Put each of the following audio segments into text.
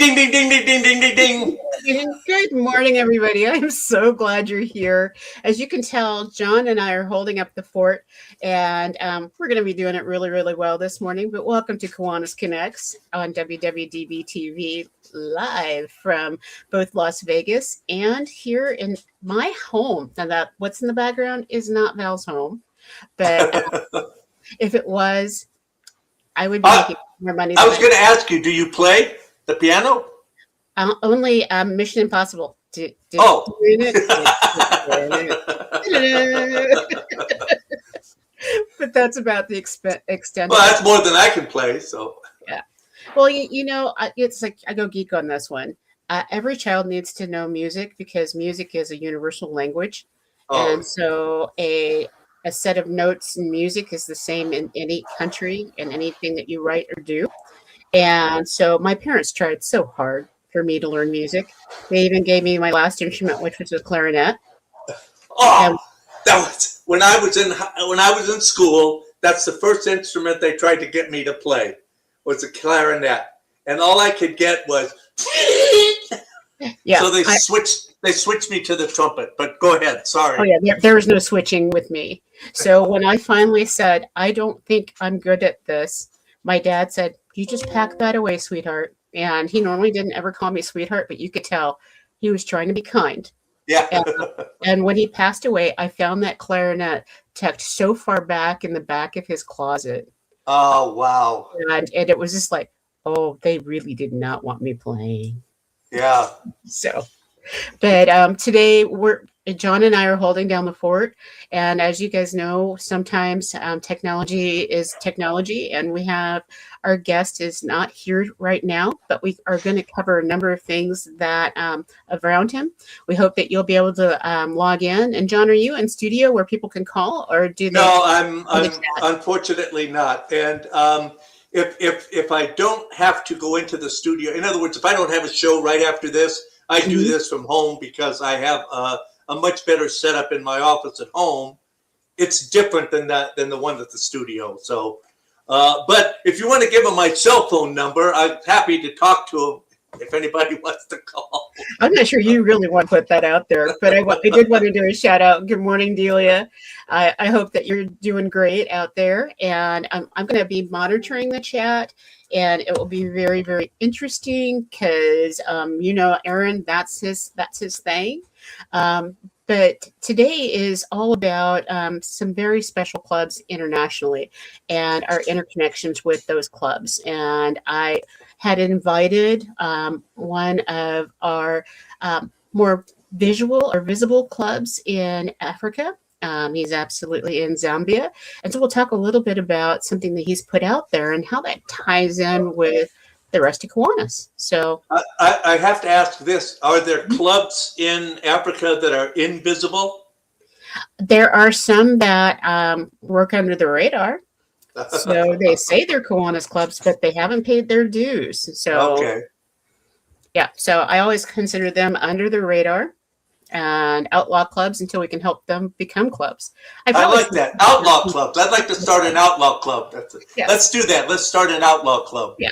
Ding, ding, ding, ding, ding, ding, ding, ding. Good morning, everybody. I'm so glad you're here. As you can tell, John and I are holding up the fort, and we're going to be doing it really, really well this morning. But welcome to Kiwanis Connects on WWDB TV, live from both Las Vegas and here in my home. Now, that what's in the background is not Val's home, but if it was, I would be making more money. I was going to ask you, do you play the piano? Only Mission Impossible. Oh. But that's about the extent. Well, that's more than I can play. So yeah. Well, you know, it's like I go geek on this one. Every child needs to know music because music is a universal language, and so a set of notes in music is the same in any country and anything that you write or do. And so my parents tried so hard for me to learn music. They even gave me my last instrument, which was a clarinet. That was when I was in school. That's the first instrument they tried to get me to play was a clarinet, and all I could get was. Yeah. So they switched me to the trumpet. But go ahead. Sorry. Oh yeah, there was no switching with me. So when I finally said I don't think I'm good at this, my dad said, "You just pack that away, sweetheart." And he normally didn't ever call me sweetheart, but you could tell he was trying to be kind. Yeah. And when he passed away, I found that clarinet tucked so far back in the back of his closet. Oh, wow. And it was just like, oh, they really did not want me playing. Yeah. So, but today John and I are holding down the fort. And as you guys know, sometimes technology is technology, and we have our guest is not here right now, but we are going to cover a number of things that around him. We hope that you'll be able to log in. And John, are you in studio where people can call, or do they? No, I'm unfortunately not. And if I don't have to go into the studio, in other words, if I don't have a show right after this, I do this from home because I have a much better setup in my office at home. It's different than the one at the studio. So, but if you want to give them my cell phone number, I'm happy to talk to them if anybody wants to call. I'm not sure you really want to put that out there, but I did want to do a shout out. Good morning, Delia. I hope that you're doing great out there, and I'm going to be monitoring the chat, and it will be very, very interesting because you know, Aaron, that's his thing. But today is all about some very special clubs internationally and our interconnections with those clubs. And I had invited one of our more visual or visible clubs in Africa. He's absolutely in Zambia. And so we'll talk a little bit about something that he's put out there and how that ties in with the rest of Kiwanis. So I have to ask this. Are there clubs in Africa that are invisible? There are some that work under the radar. So they say they're Kiwanis clubs, but they haven't paid their dues. So okay. Yeah, so I always consider them under the radar and outlaw clubs until we can help them become clubs. I like that. Outlaw clubs. I'd like to start an outlaw club. Yes. Let's do that. Let's start an outlaw club. Yeah.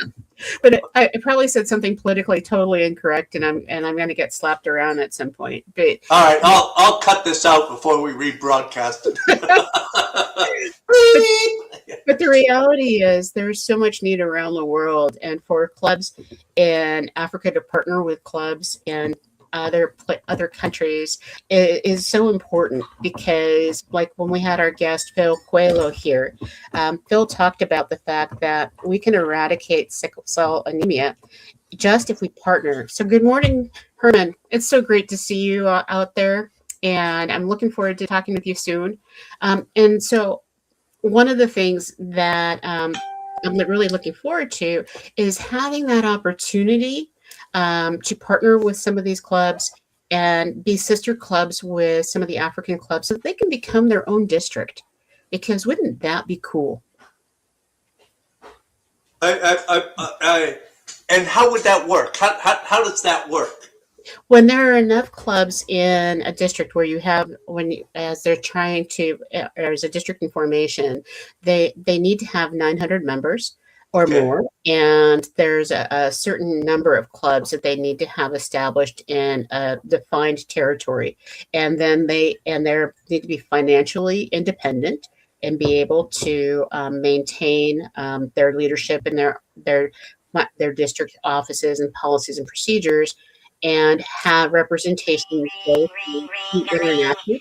But I probably said something politically totally incorrect, and I'm going to get slapped around at some point. But all right, I'll cut this out before we rebroadcast it. But the reality is there's so much need around the world, and for clubs in Africa to partner with clubs in other countries is so important because, like when we had our guest Phil Coelho here, Phil talked about the fact that we can eradicate sickle cell anemia just if we partner. So good morning, Herman. It's so great to see you out there, and I'm looking forward to talking with you soon. And so one of the things that I'm really looking forward to is having that opportunity to partner with some of these clubs and be sister clubs with some of the African clubs so that they can become their own district. Because wouldn't that be cool? And how would that work? How does that work? When there are enough clubs in a district where you have, as they're trying to, there's a district in formation, they need to have 900 members. or Okay. more. And there's a certain number of clubs that they need to have established in a defined territory. And then they need to be financially independent and be able to maintain their leadership and their district offices and policies and procedures, and have representation both in international.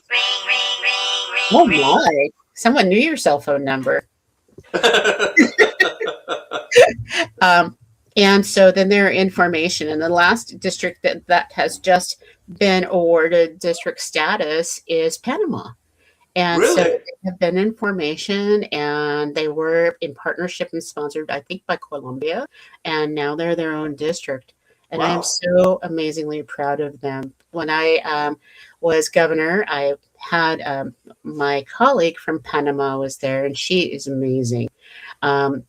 Oh my! Someone knew your cell phone number. Um, and so then their information, and the last district that has just been awarded district status is Panama. And so Really? they have been in formation, and they were in partnership and sponsored, I think, by Colombia, and now they're their own district. And I am Wow. so amazingly proud of them. When I was governor, I had my colleague from Panama was there, and she is amazing.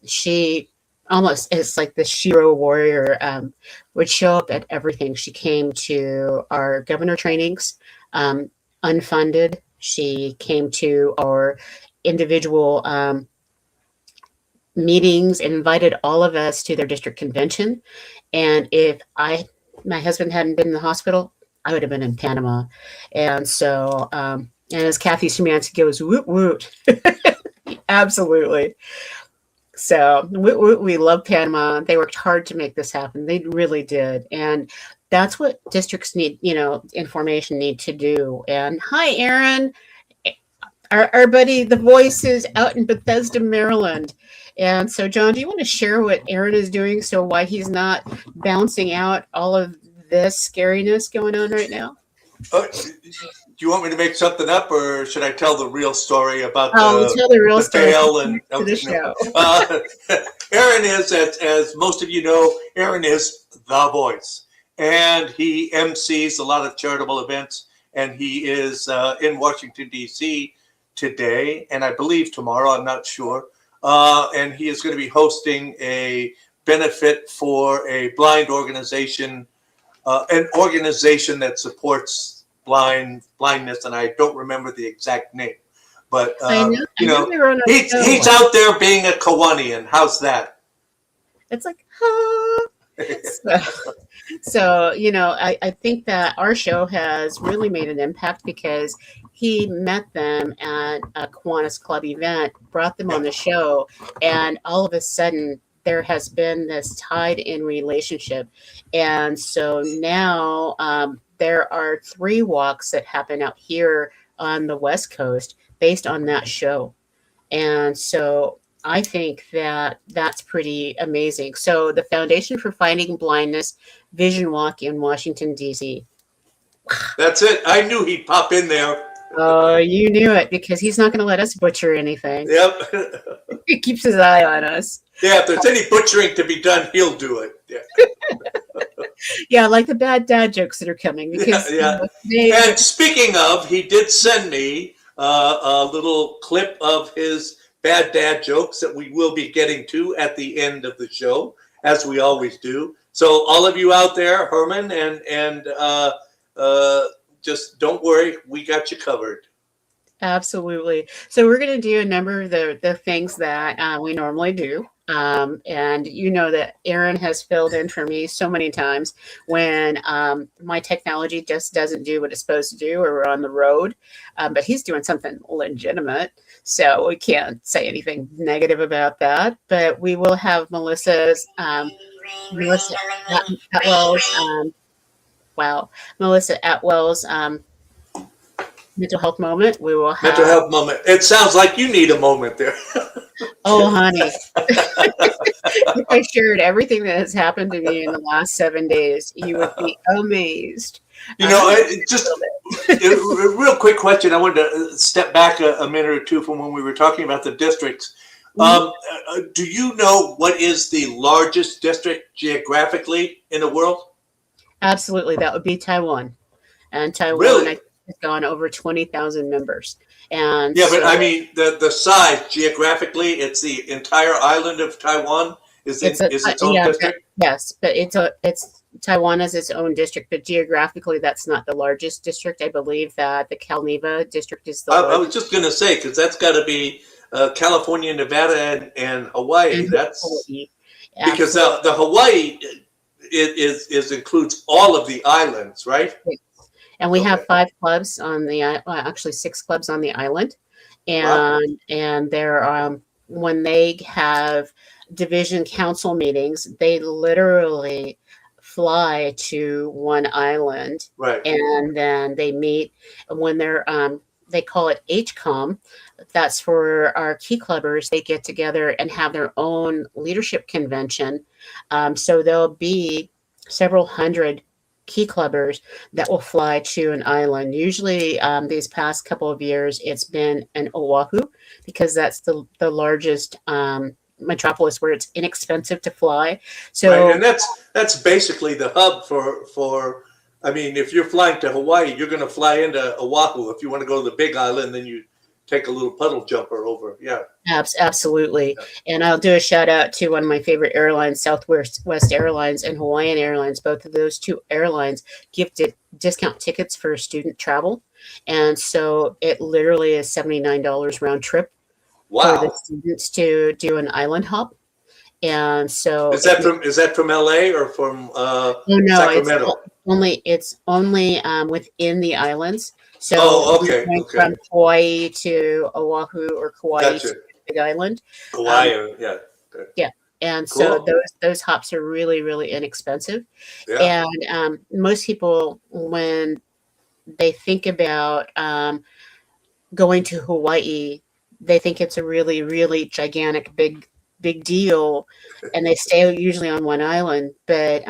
She almost is like the Shiro warrior, would show up at everything. She came to our governor trainings, unfunded. She came to our individual meetings and invited all of us to their district convention. And if my husband hadn't been in the hospital, I would have been in Panama. And so, and as Kathy Szymanski goes, woot woot. Absolutely. So we love Panama. They worked hard to make this happen. They really did. And that's what districts need, information need to do. And hi, Aaron. Our buddy, the voice, is out in Bethesda, Maryland. And so, John, do you want to share what Aaron is doing, so why he's not bouncing out all of this scariness going on right now? Do you want me to make something up, or should I tell the real story about tell the real the story bail and to the show. Aaron is, as most of you know, Aaron is the voice, and he MCs a lot of charitable events, and he is in Washington, D.C. today, and I believe tomorrow, I'm not sure, and he is going to be hosting a benefit for a blind organization, an organization that supports blindness, and I don't remember the exact name, but he's out there being a Kiwanian. How's that? It's like, so I think that our show has really made an impact, because he met them at a Kiwanis Club event, brought them on the show, and all of a sudden there has been this tied in relationship. And so now there are 3 walks that happen out here on the West Coast based on that show. And so I think that that's pretty amazing. So the Foundation for Fighting Blindness Vision Walk in Washington, D.C. That's it. I knew he'd pop in there. Oh, you knew it, because he's not going to let us butcher anything. Yep. He keeps his eye on us. Yeah, if there's any butchering to be done, he'll do it. Yeah. Yeah, like the bad dad jokes that are coming. Because, And speaking of, he did send me a little clip of his bad dad jokes that we will be getting to at the end of the show, as we always do. So all of you out there, Herman, and just don't worry, we got you covered. Absolutely. So we're going to do a number of the things that we normally do. And that Aaron has filled in for me so many times when my technology just doesn't do what it's supposed to do, or we're on the road. But he's doing something legitimate, so we can't say anything negative about that. But we will have Melissa Atwell's mental health moment. We will have mental health moment. It sounds like you need a moment there. Oh, honey. If I shared everything that has happened to me in the last 7 days, you would be amazed. Just a real quick question. I wanted to step back a minute or two from when we were talking about the districts. Do you know what is the largest district geographically in the world? Absolutely. That would be Taiwan. And Taiwan, really? I think, has gone over 20,000 members. And yeah, but I mean, the size geographically, it's the entire island of Taiwan is its own district. Yes, but it's Taiwan has its own district, but geographically, that's not the largest district. I believe that the Calneva district is the. I was just going to say, because that's got to be California, Nevada, and Hawaii. and That's Hawaii. because Absolutely. the Hawaii is includes all of the islands, right? And we Okay. have 5 clubs on the well, actually 6 clubs on the island, Wow. and they're when they have division council meetings, they literally fly to one island, Right. and then they meet when they call it HCOM. That's for our key clubbers. They get together and have their own leadership convention. So there'll be several hundred key clubbers that will fly to an island. Usually, these past couple of years, it's been an Oahu because that's the largest metropolis where it's inexpensive to fly. Right. So And that's basically the hub for. I mean, if you're flying to Hawaii, you're going to fly into Oahu. If you want to go to the Big Island, then you take a little puddle jumper over. Yeah. Absolutely. Yeah. And I'll do a shout out to one of my favorite airlines, Southwest Airlines and Hawaiian Airlines. Both of those two airlines give discount tickets for student travel. And so it literally is $79 round trip for the Wow. students to do an island hop. And so Is that from LA or from oh no, Sacramento? it's only within the islands. So Oh, if you're okay. going Okay. from Hawaii to Oahu or Kauai to Gotcha. Big Island, um, Kauai. Yeah. Okay. yeah. And so Cool. those hops are really, really inexpensive. Yeah. And most people, when they think about going to Hawaii, they think it's a really, really gigantic, big deal, and they stay usually on one island. But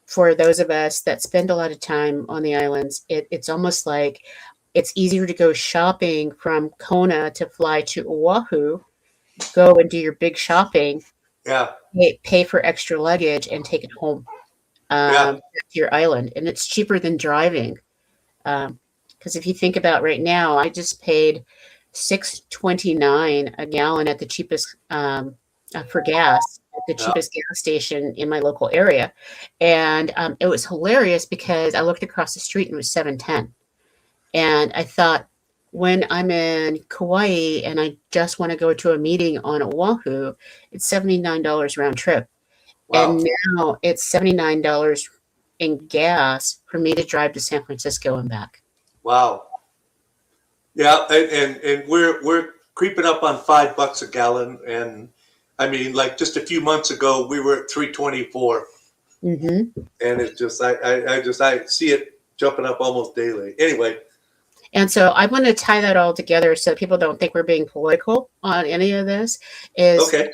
for those of us that spend a lot of time on the islands, it's almost like it's easier to go shopping from Kona to fly to Oahu, go and do your big shopping, Yeah. pay for extra luggage, and take it home Yeah. to your island. And it's cheaper than driving. Because if you think about right now, I just paid $6.29 a gallon at the cheapest for gas at the Yeah. cheapest gas station in my local area, and it was hilarious because I looked across the street and it was 7.10, and I thought when I'm in Kauai and I just want to go to a meeting on Oahu, it's $79 round trip, Wow. and now it's $79 in gas for me to drive to San Francisco and back. Wow. Yeah. And we're creeping up on $5 a gallon. And I mean, like just a few months ago, we were at 324, Hmm. and it's just I see it jumping up almost daily. Anyway. And so I want to tie that all together so people don't think we're being political on any of this. Is Okay.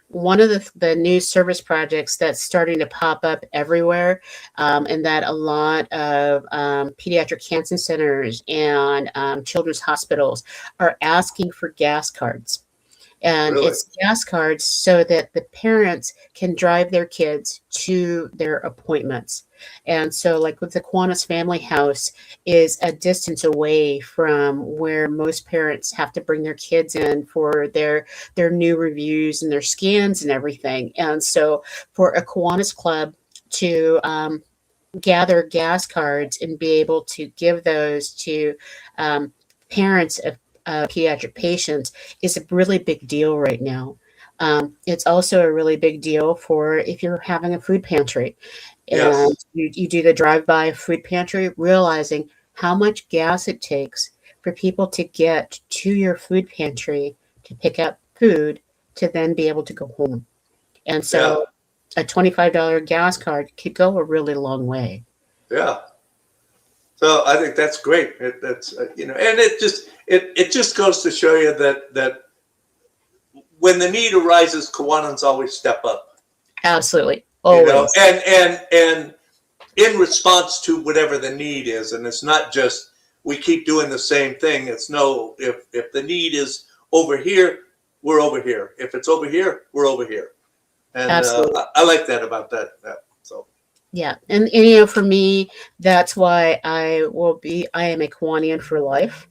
one of the new service projects that's starting to pop up everywhere, and that a lot of pediatric cancer centers and children's hospitals are asking for gas cards. And Really. it's gas cards so that the parents can drive their kids to their appointments. And so, like with the Kiwanis Family House, is a distance away from where most parents have to bring their kids in for their new reviews and their scans and everything. And so, for a Kiwanis club to gather gas cards and be able to give those to parents of pediatric patients is a really big deal right now. It's also a really big deal for if you're having a food pantry and Yes. you do the drive-by food pantry, realizing how much gas it takes for people to get to your food pantry to pick up food to then be able to go home. And Yeah. so a $25 gas card could go a really long way. Yeah. So I think that's great. That's and it just goes to show you that when the need arises, Kiwanans always step up. Absolutely. You know, Always. and in response to whatever the need is, and it's not just we keep doing the same thing. It's no, if the need is over here, we're over here. If it's over here, we're over here. And Absolutely. I like that about that. So Yeah. And for me, that's why I am a Kiwanian for life.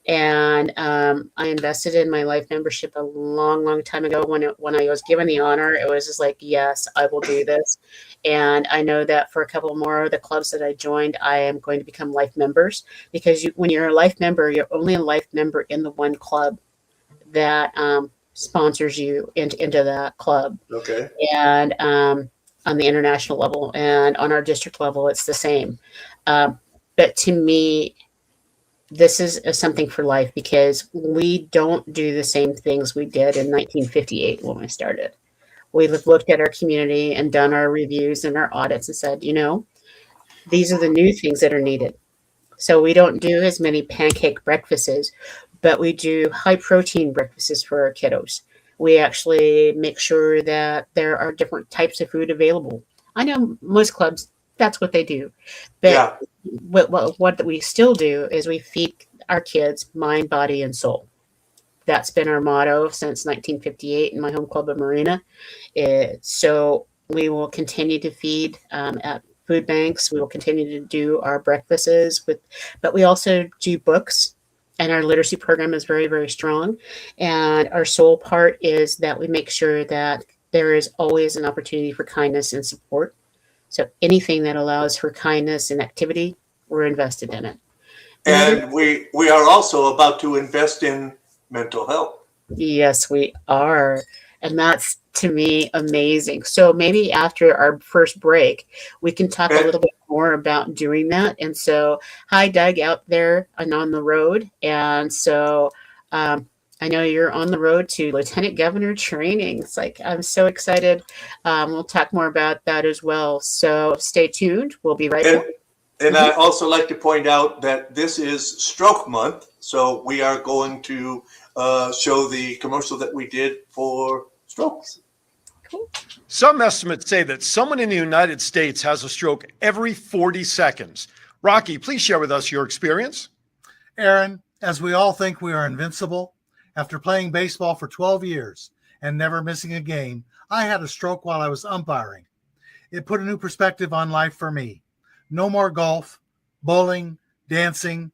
And I invested in my life membership a long, long time ago. When I was given the honor, it was just like, yes, I will do this. And I know that for a couple more of the clubs that I joined, I am going to become life members because when you're a life member, you're only a life member in the one club that sponsors you into that club. Okay. And on the international level and on our district level, it's the same. But to me, this is something for life because we don't do the same things we did in 1958 when we started. We've looked at our community and done our reviews and our audits and said, these are the new things that are needed. So we don't do as many pancake breakfasts, but we do high protein breakfasts for our kiddos. We actually make sure that there are different types of food available. I know most clubs, that's what they do. But Yeah. what we still do is we feed our kids mind, body, and soul. That's been our motto since 1958 in my home club of Marina. So we will continue to feed at food banks. We will continue to do our breakfasts but we also do books, and our literacy program is very, very strong. And our soul part is that we make sure that there is always an opportunity for kindness and support. So anything that allows for kindness and activity, we're invested in it. And we are also about to invest in mental health. Yes, we are. And that's to me amazing. So maybe after our first break, we can talk a little bit more about doing that. And so, hi, Doug, out there and on the road. And so, I know you're on the road to Lieutenant Governor training. It's like, I'm so excited. We'll talk more about that as well. So stay tuned. We'll be right back. And I also like to point out that this is Stroke Month. So we are going to show the commercial that we did for strokes. Cool. Some estimates say that someone in the United States has a stroke every 40 seconds. Rocky, please share with us your experience. Aaron, as we all think we are invincible, after playing baseball for 12 years and never missing a game, I had a stroke while I was umpiring. It put a new perspective on life for me. No more golf, bowling, dancing,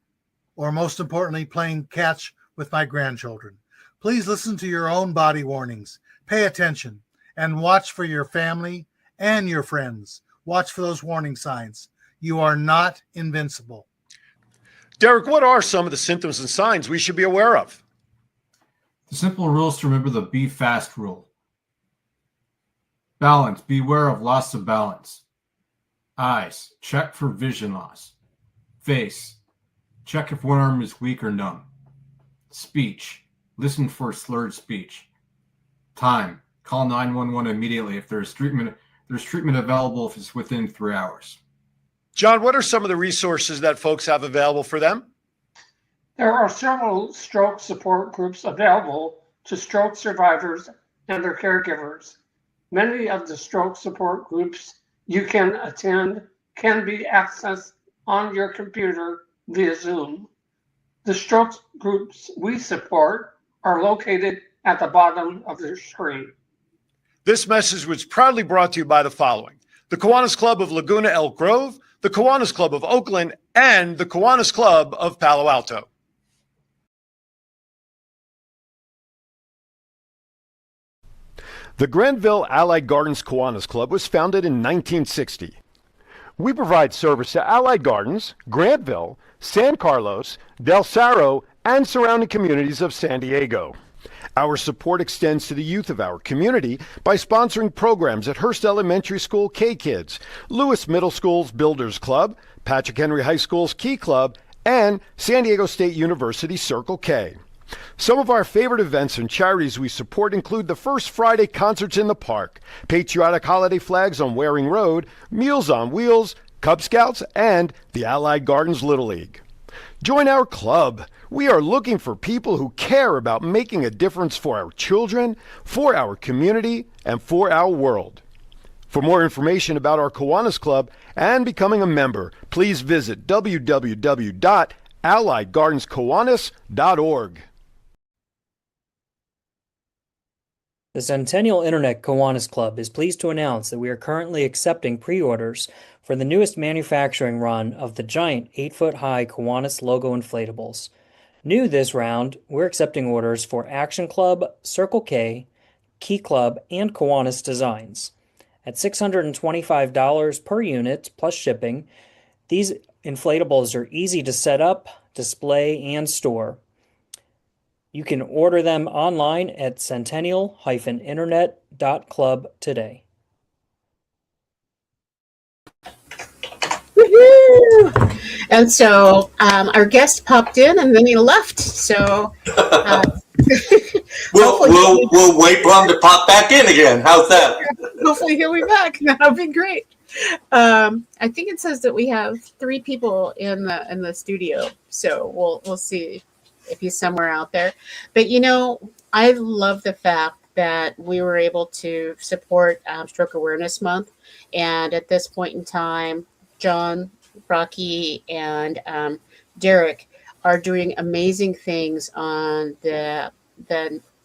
or most importantly, playing catch with my grandchildren. Please listen to your own body warnings. Pay attention and watch for your family and your friends. Watch for those warning signs. You are not invincible. Derek, what are some of the symptoms and signs we should be aware of? The simple rules to remember: the be fast rule. Balance, beware of loss of balance. Eyes, check for vision loss. Face, check if one arm is weak or numb. Speech, listen for slurred speech. Time, call 911 immediately if there's treatment available if it's within 3 hours. John, what are some of the resources that folks have available for them? There are several stroke support groups available to stroke survivors and their caregivers. Many of the stroke support groups you can attend can be accessed on your computer via Zoom. The stroke groups we support are located at the bottom of the screen. This message was proudly brought to you by the following: the Kiwanis Club of Laguna Elk Grove, the Kiwanis Club of Oakland, and the Kiwanis Club of Palo Alto. The Granville Allied Gardens Kiwanis Club was founded in 1960. We provide service to Allied Gardens, Granville, San Carlos, Del Cerro, and surrounding communities of San Diego. Our support extends to the youth of our community by sponsoring programs at Hearst Elementary School K-Kids, Lewis Middle School's Builders Club, Patrick Henry High School's Key Club, and San Diego State University Circle K. Some of our favorite events and charities we support include the First Friday Concerts in the Park, Patriotic Holiday Flags on Waring Road, Meals on Wheels, Cub Scouts, and the Allied Gardens Little League. Join our club. We are looking for people who care about making a difference for our children, for our community, and for our world. For more information about our Kiwanis Club and becoming a member, please visit www.alliedgardenskiwanis.org. The Centennial Internet Kiwanis Club is pleased to announce that we are currently accepting pre-orders for the newest manufacturing run of the giant 8-foot-high Kiwanis logo inflatables. New this round, we're accepting orders for Action Club, Circle K, Key Club, and Kiwanis designs. At $625 per unit plus shipping, these inflatables are easy to set up, display, and store. You can order them online at centennial-internet.club today. Woohoo! And so our guest popped in and then he left. So we'll wait for him to pop back in again. How's that? hopefully he'll be back. That'll be great. I think it says that we have 3 people in the studio. So we'll see if he's somewhere out there. But I love the fact that we were able to support Stroke Awareness Month, and at this point in time, John, Rocky, and Derek are doing amazing things on the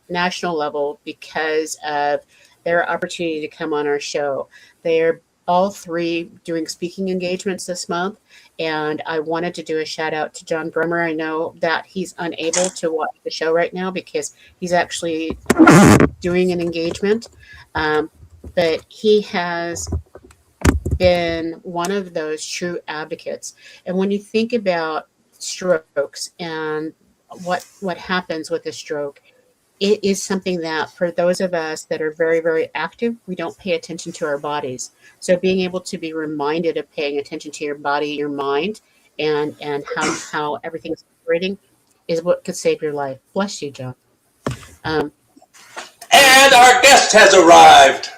national level because of their opportunity to come on our show. They're all 3 doing speaking engagements this month, and I wanted to do a shout out to John Brummer. I know that he's unable to watch the show right now because he's actually doing an engagement, but he has been one of those true advocates. And when you think about strokes and what happens with a stroke, it is something that for those of us that are very, very active, we don't pay attention to our bodies. So being able to be reminded of paying attention to your body, your mind, and how everything's operating is what could save your life. Bless you, John. And our guest has arrived.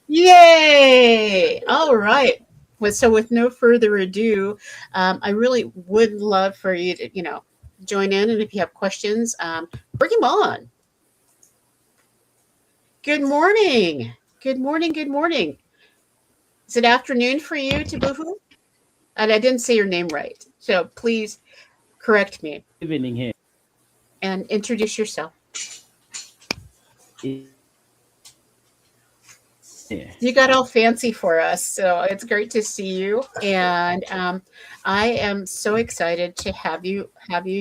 Yay! All right. So with no further ado, I really would love for you to, join in. And if you have questions, bring them on. Good morning. Good morning. Good morning. Is it afternoon for you, Tabuhu? And I didn't say your name right. So please correct me. Good evening here. And introduce yourself. Yeah. You got all fancy for us, so it's great to see you. And I am so excited to have you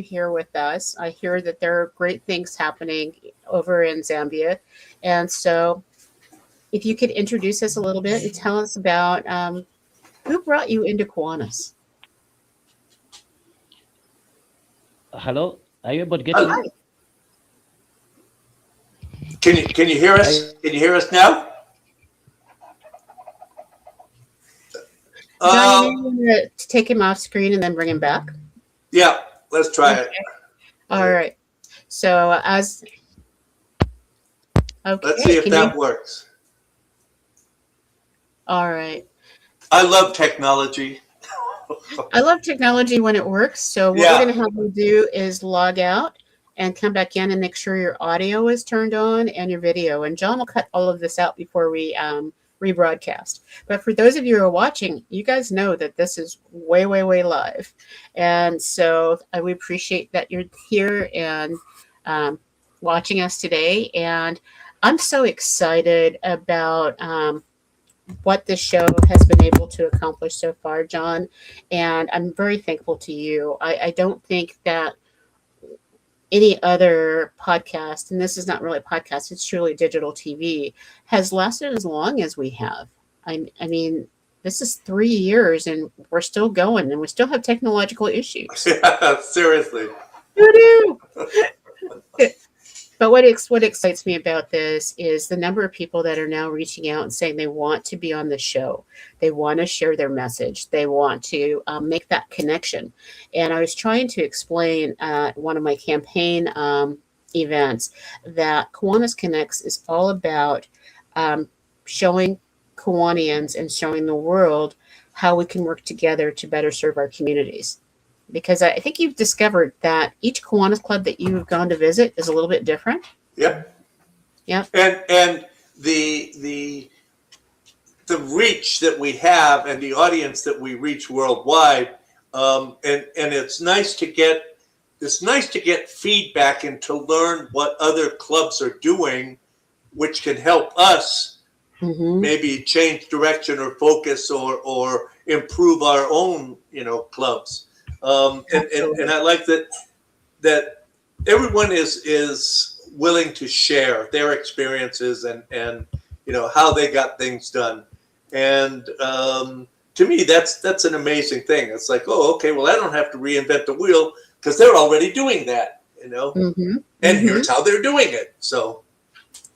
here with us. I hear that there are great things happening over in Zambia, and so if you could introduce us a little bit and tell us about who brought you into Kiwanis. Hello, are you able to get me? Hi. Can you hear us? Can you hear us now? John, you need to take him off screen and then bring him back. Yeah, let's try it. All right. So let's see if that works. All right. I love technology. I love technology when it works. So what we're going to have you do is log out and come back in and make sure your audio is turned on and your video. And John will cut all of this out before we rebroadcast. But for those of you who are watching, you guys know that this is way, way, way live. And so we appreciate that you're here and watching us today. And I'm so excited about what this show has been able to accomplish so far, John. And I'm very thankful to you. I don't think that any other podcast, and this is not really a podcast, it's truly digital TV, has lasted as long as we have. I mean, this is 3 years and we're still going and we still have technological issues. Yeah, seriously. But what excites me about this is the number of people that are now reaching out and saying they want to be on the show. They want to share their message. They want to make that connection. And I was trying to explain at one of my campaign events that Kiwanis Connects is all about showing Kiwanians and showing the world how we can work together to better serve our communities. Because I think you've discovered that each Kiwanis club that you've gone to visit is a little bit different. Yep. Yep. And the reach that we have and the audience that we reach worldwide, and it's nice to get feedback and to learn what other clubs are doing, which can help us maybe change direction or focus or improve our own clubs. And I like that everyone is willing to share their experiences and how they got things done. And to me, that's an amazing thing. It's like, oh, okay, well, I don't have to reinvent the wheel because they're already doing that. Mm-hmm. And Mm-hmm. here's how they're doing it. So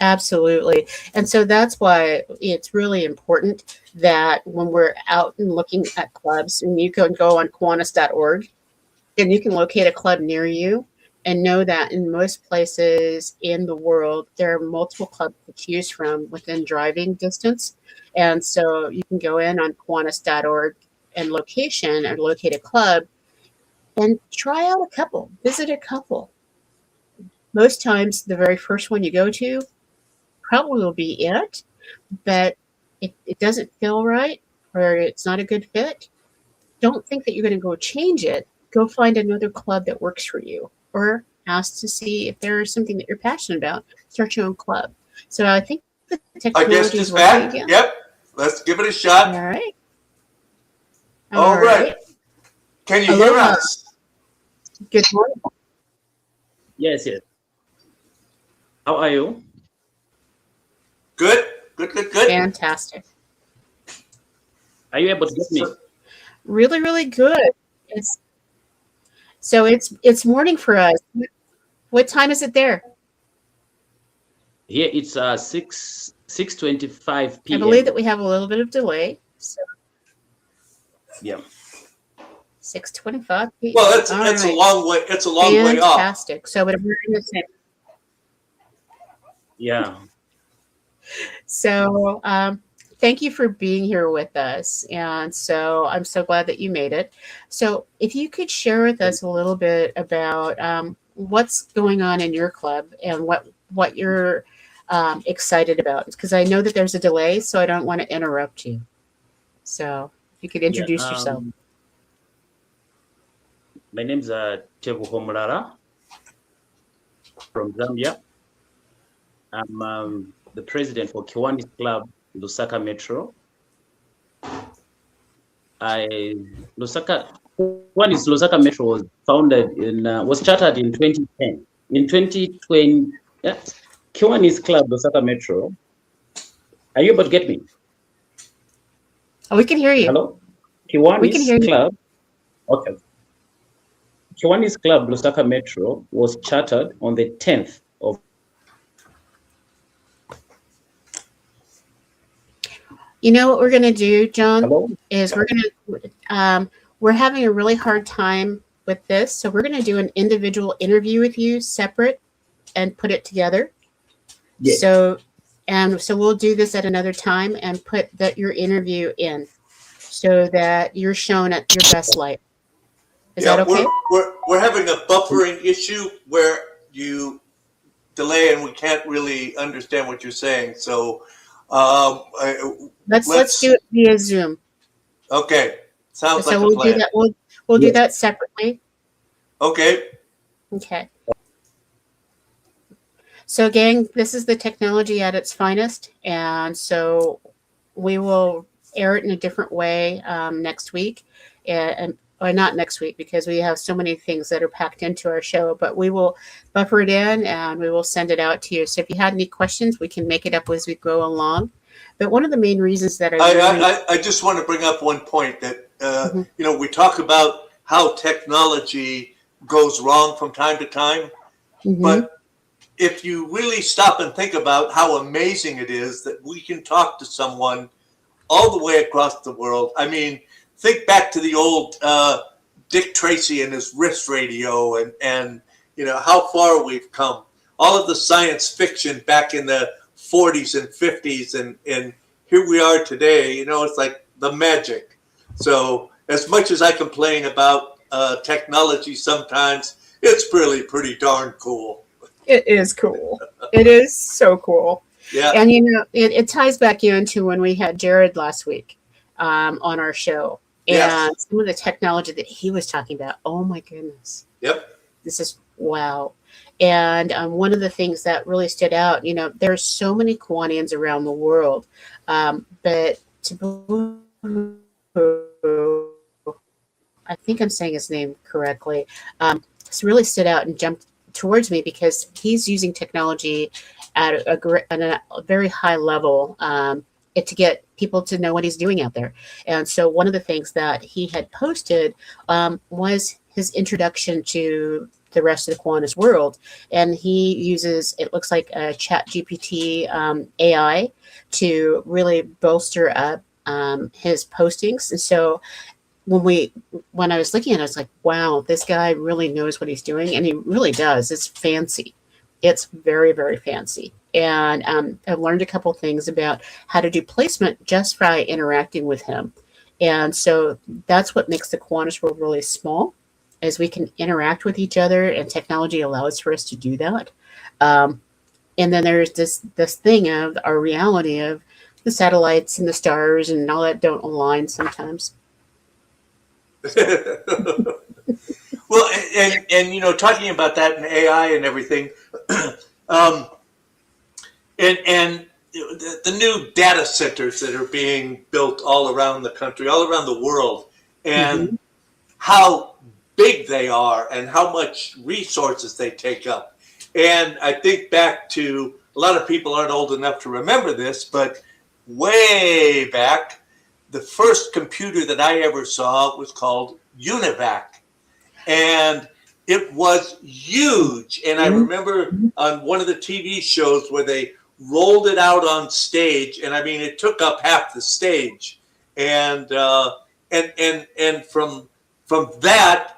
Absolutely. And so that's why it's really important that when we're out and looking at clubs, and you can go on Kiwanis.org and you can locate a club near you and know that in most places in the world, there are multiple clubs to choose from within driving distance. And so you can go in on Kiwanis.org and location and locate a club and try out a couple, visit a couple. Most times, the very first one you go to probably will be it, but it doesn't feel right or it's not a good fit. Don't think that you're going to go change it. Go find another club that works for you or ask to see if there is something that you're passionate about. Start your own club. So I think the our technology guest is is working back. again. Yep. Let's give it a All shot. right. All right. Can you hear Aloha. us? Good morning. Yes, yes. How are you? Good. Good. Fantastic. Are you able to get me? Really, really good. It's morning for us. What time is it there? Here it's 6:25 I p.m. believe that we have a little bit of delay. So Yeah. 6:25 p.m. Well, it's All a right. long way. It's a long way off. Fantastic. So but we're in the same. Yeah. So thank you for being here with us. And so I'm so glad that you made it. So if you could share with us a little bit about what's going on in your club and what you're excited about, because I know that there's a delay, so I don't want to interrupt you. So if you could introduce yourself. My name's Tevu Homrara from Zambia. I'm the president for Kiwanis Club, Lusaka Metro. Kiwanis Lusaka Metro was founded was chartered in 2010. In 2020, Kiwanis Club Lusaka Metro. Are you able to get me? Oh, we can hear you. Hello? We can hear Kiwanis you. Club. Okay. Kiwanis Club Lusaka Metro was chartered on the 10th of. You know what we're going to do, John, Hello? is we're having a really hard time with this. So we're going to do an individual interview with you separate and put it together. Yes. So we'll do this at another time and put your interview in so that you're shown at your best light. Is that okay? We're having a buffering issue where you delay and we can't really understand what you're saying. So let's do it via Zoom. Okay. Sounds like a we'll plan. do that. We'll do that separately. Okay. Okay. So, gang, this is the technology at its finest, and so we will air it in a different way next week, or not next week because we have so many things that are packed into our show. But we will buffer it in and we will send it out to you. So, if you had any questions, we can make it up as we go along. But one of the main reasons that I just want to bring up one point that we talk about how technology goes wrong from time to time, but if you really stop and think about how amazing it is that we can talk to someone all the way across the world. I mean, think back to the old Dick Tracy and his wrist radio and how far we've come. All of the science fiction back in the 40s and 50s and here we are today, it's like the magic. So as much as I complain about technology sometimes, it's really pretty darn cool. It is cool. It is so cool. Yeah. And it ties back into when we had Jared last week on our show. And some of the technology that he was talking about, oh my goodness. Yep. This is wow. And one of the things that really stood out, there's so many Kiwanians around the world, but I think I'm saying his name correctly. It's really stood out and jumped towards me because he's using technology at a very high level to get people to know what he's doing out there. And so one of the things that he had posted was his introduction to the rest of the Kiwanis world. And he uses, it looks like a Chat GPT AI to really bolster up his postings. And so when I was looking at it, I was like, wow, this guy really knows what he's doing. And he really does. It's fancy. It's very, very fancy. And I've learned a couple things about how to do placement just by interacting with him. And so that's what makes the Kiwanis world really small, is we can interact with each other, and technology allows for us to do that. And then there's this thing of our reality of the satellites and the stars and all that don't align sometimes. Well, and talking about that and AI and everything, and the new data centers that are being built all around the country, all around the world, and how big they are and how much resources they take up. And I think back to, a lot of people aren't old enough to remember this, but way back, the first computer that I ever saw was called UNIVAC. And it was huge. And I remember on one of the TV shows where they rolled it out on stage, and I mean, it took up half the stage. And from that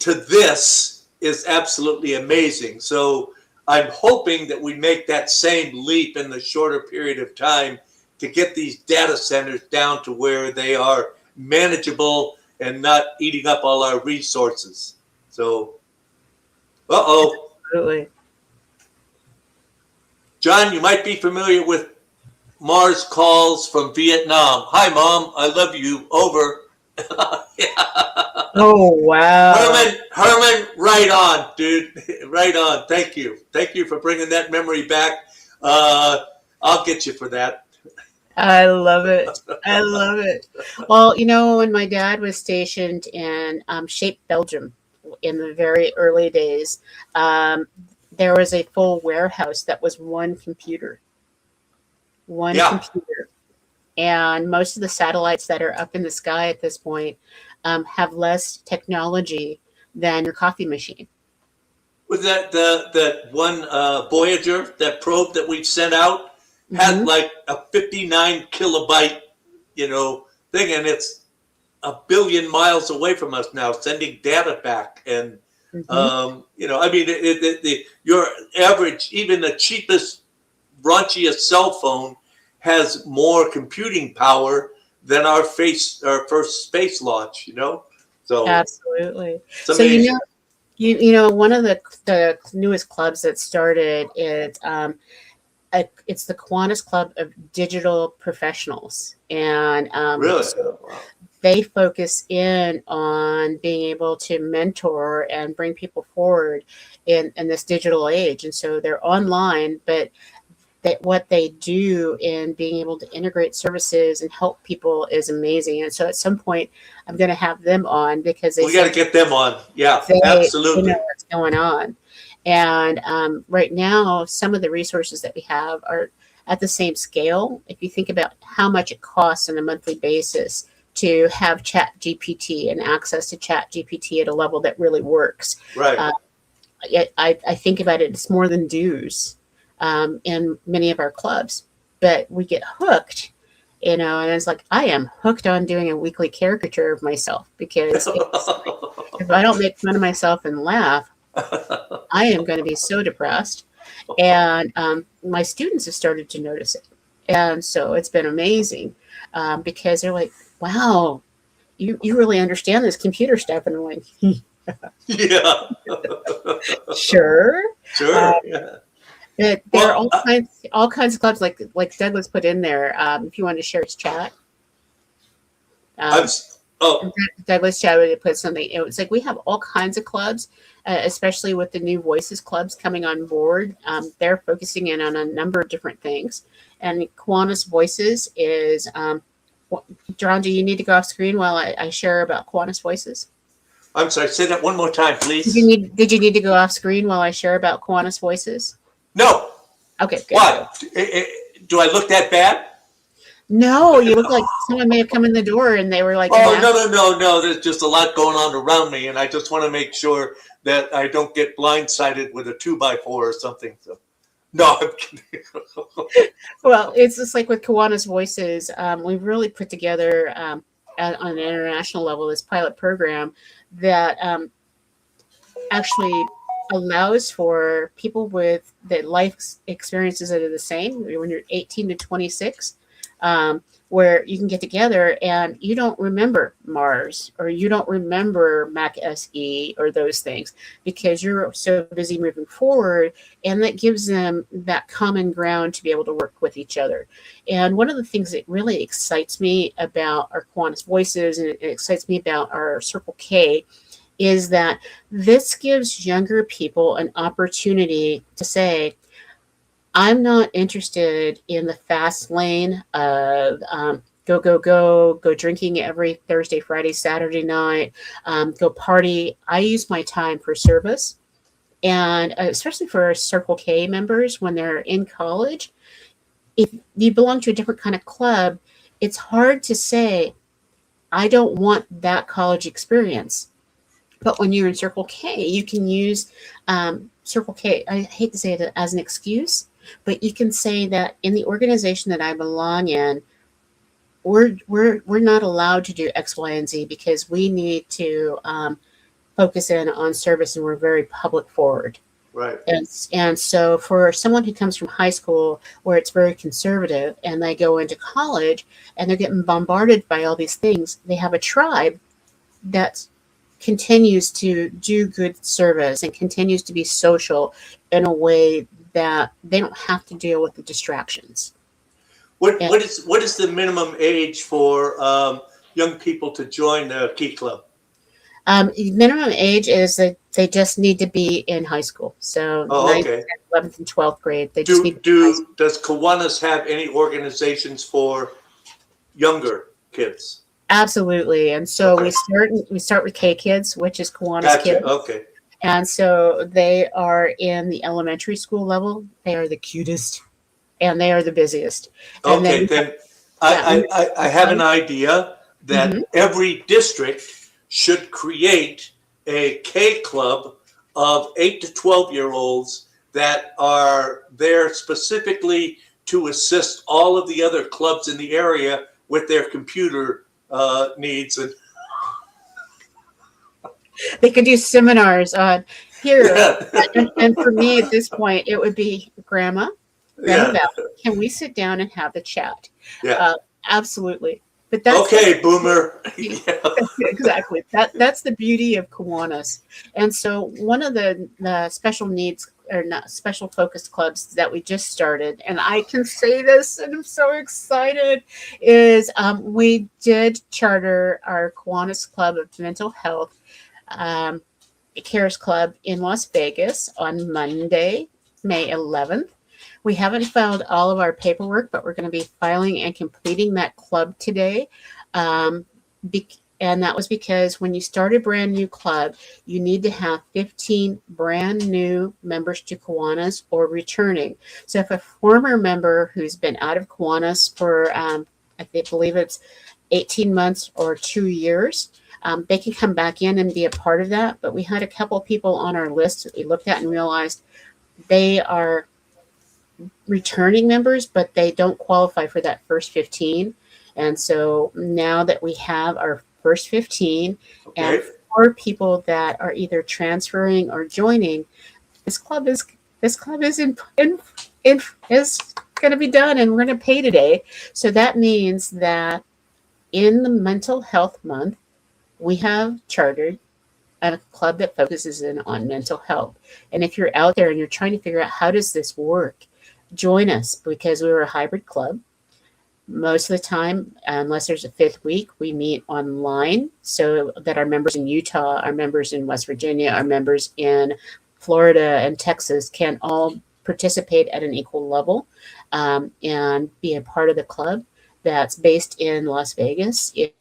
to this is absolutely amazing. So I'm hoping that we make that same leap in the shorter period of time to get these data centers down to where they are manageable and not eating up all our resources. So, Absolutely. John, you might be familiar with Mars calls from Vietnam. Hi, Mom. I love you. Over. Yeah. Oh, wow. Herman, right on, dude. Right on. Thank you. Thank you for bringing that memory back. I'll get you for that. I love it. I love it. Well, when my dad was stationed in Shape, Belgium, in the very early days, there was a full warehouse that was one computer. One computer. And most of the satellites that are up in the sky at this point have less technology than your coffee machine. Was that one Voyager, that probe that we sent out, had like a 59 kilobyte, thing, and it's a billion miles away from us now, sending data back. And I mean, your average, even the cheapest, raunchiest cell phone has more computing power than our first space launch. So Absolutely. So one of the newest clubs that started is it's the Kiwanis Club of Digital Professionals, and really, they focus in on being able to mentor and bring people forward in this digital age. And so they're online, but what they do in being able to integrate services and help people is amazing. And so at some point, I'm going to have them on, because we got to get them on. Yeah, absolutely. They know what's going on. And right now, some of the resources that we have are at the same scale. If you think about how much it costs on a monthly basis to have Chat GPT and access to Chat GPT at a level that really works. Right. I think about it, it's more than dues in many of our clubs, but we get hooked, and it's like, I am hooked on doing a weekly caricature of myself, because if I don't make fun of myself and laugh, I am going to be so depressed. And my students have started to notice it. And so it's been amazing because they're like, wow, you really understand this computer stuff. And I'm like, yeah. Sure. Yeah. There are all kinds of clubs, like Douglas put in there. If you want to share his chat. Douglas chat would put something. It was like, we have all kinds of clubs, especially with the new Voices clubs coming on board. They're focusing in on a number of different things. And Kiwanis Voices is, John, do you need to go off screen while I share about Kiwanis Voices? I'm sorry, say that one more time, please. Did you need to go off screen while I share about Kiwanis Voices? No. Okay, good. Why? Do I look that bad? No, you look like someone may have come in the door and they were like, Oh, no. There's just a lot going on around me, and I just want to make sure that I don't get blindsided with a 2x4 or something. So, no, I'm kidding. Well, it's just like with Kiwanis Voices. We've really put together on an international level this pilot program that actually allows for people with the life experiences that are the same when you're 18 to 26, where you can get together and you don't remember Mars or you don't remember Mac SE or those things because you're so busy moving forward, and that gives them that common ground to be able to work with each other. And one of the things that really excites me about our Kiwanis Voices, and it excites me about our Circle K, is that this gives younger people an opportunity to say, I'm not interested in the fast lane of go drinking every Thursday, Friday, Saturday night, go party. I use my time for service. And especially for our Circle K members when they're in college, if you belong to a different kind of club, it's hard to say, I don't want that college experience. But when you're in Circle K, you can use Circle K, I hate to say it as an excuse, but you can say that in the organization that I belong in, we're not allowed to do X, Y, and Z because we need to focus in on service, and we're very public forward. Right. And so for someone who comes from high school where it's very conservative and they go into college and they're getting bombarded by all these things, they have a tribe that continues to do good service and continues to be social in a way that they don't have to deal with the distractions. What is the minimum age for young people to join the Key Club? Minimum age is that they just need to be in high school. So 9th, 10th, 11th, and 12th grade. They just need does Kiwanis have any organizations for younger kids? Absolutely. And so we start with K Kids, which is Kiwanis Kids. Okay. And so they are in the elementary school level. They are the cutest and they are the busiest. And then I have an idea that every district should create a K club of 8 to 12-year-olds that are there specifically to assist all of the other clubs in the area with their computer needs. And they could do seminars on here. And for me at this point, it would be Grandma Val, can we sit down and have the chat? Yeah. Absolutely. But that's okay, Boomer. Exactly. That's the beauty of Kiwanis. And so one of the special needs or not special focus clubs that we just started, and I can say this and I'm so excited, is we did charter our Kiwanis Club of Mental Health Cares Club in Las Vegas on Monday, May 11th. We haven't filed all of our paperwork, but we're going to be filing and completing that club today. And that was because when you start a brand new club, you need to have 15 brand new members to Kiwanis or returning. So if a former member who's been out of Kiwanis for, I believe it's 18 months or 2 years, they can come back in and be a part of that. But we had a couple people on our list that we looked at and realized they are returning members, but they don't qualify for that first 15. And so now that we have our first 15 and 4 people that are either transferring or joining, this club is going to be done, and we're going to pay today. So that means that in the Mental Health Month, we have chartered a club that focuses in on mental health. And if you're out there and you're trying to figure out how does this work, join us, because we're a hybrid club. Most of the time, unless there's a 5th week, we meet online so that our members in Utah, our members in West Virginia, our members in Florida and Texas can all participate at an equal level and be a part of the club that's based in Las Vegas. It